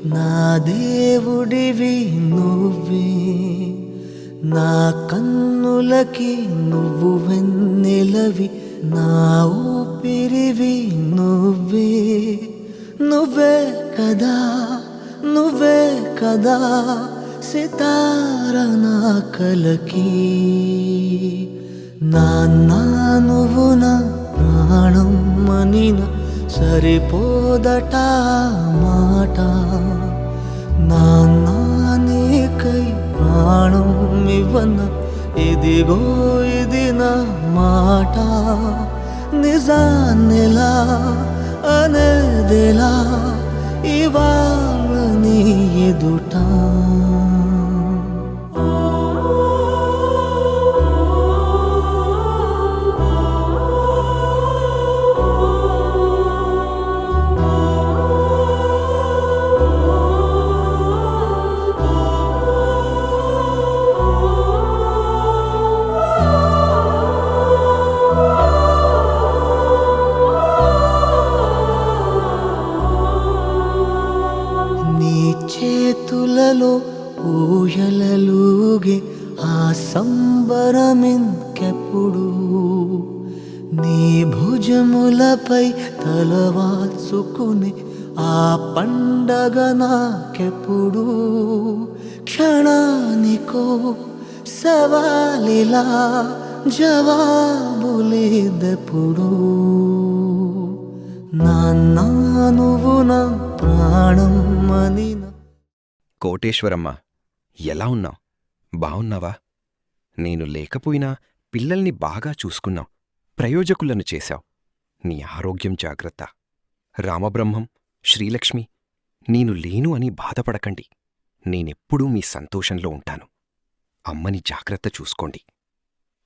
నా దేవుడివి నువ్వే, నా కన్నులకి నువ్వు వెన్నెలవి, నా ఊపిరివి నువ్వే. నువ్వే కదా, నువ్వే కదా సితార నా కలకి. నాన్నా నువ్వు నా ప్రాణం మనిన సరిపోదట మాట. నాన్నా నీకై ప్రాణం ఇవ్వన ఇదిగో ఇది నా మాట. నిజాన్నెలా అనేదెలా ఇవాళ నీ ఎదుట. చేతులలో ఊయలలుగే ఆ సంబరమింకెప్పుడు, నీ భుజములపై తలవాల్చుకుని ఆ పండగ నాకెప్పుడు. క్షణానికో సవాలిలా జవాబులేదెప్పుడు. నాన్నా నువ్వు నా ప్రాణం అని. కోటేశ్వరమ్మ, ఎలా ఉన్నావ్? బావున్నావా? నేను లేకపోయినా పిల్లల్ని బాగా చూసుకున్నావ్, ప్రయోజకులను చేశావ్. నీ ఆరోగ్యం జాగ్రత్త. రామబ్రహ్మం, శ్రీలక్ష్మి, నేను లేను అని బాధపడకండి. నేనెప్పుడూ మీ సంతోషంలో ఉంటాను. అమ్మని జాగ్రత్త చూసుకోండి.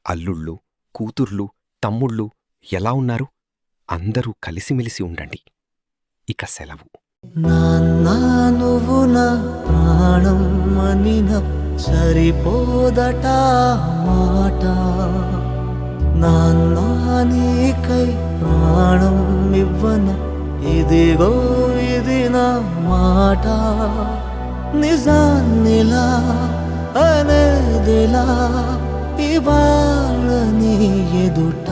అల్లుళ్ళు, కూతుర్లు, తమ్ముళ్ళు ఎలా ఉన్నారు? అందరూ కలిసిమెలిసి ఉండండి. ఇక సెలవు. నాన్నా నువ్వు నా ప్రాణం మనిన సరిపోదట మాట. నాన్నా నీకై ప్రాణం ఇవ్వన ఇదిగో ఇది నా మాట. నిజాన్నిలా అనేదిలా ఇవాళ నీ ఎదుట.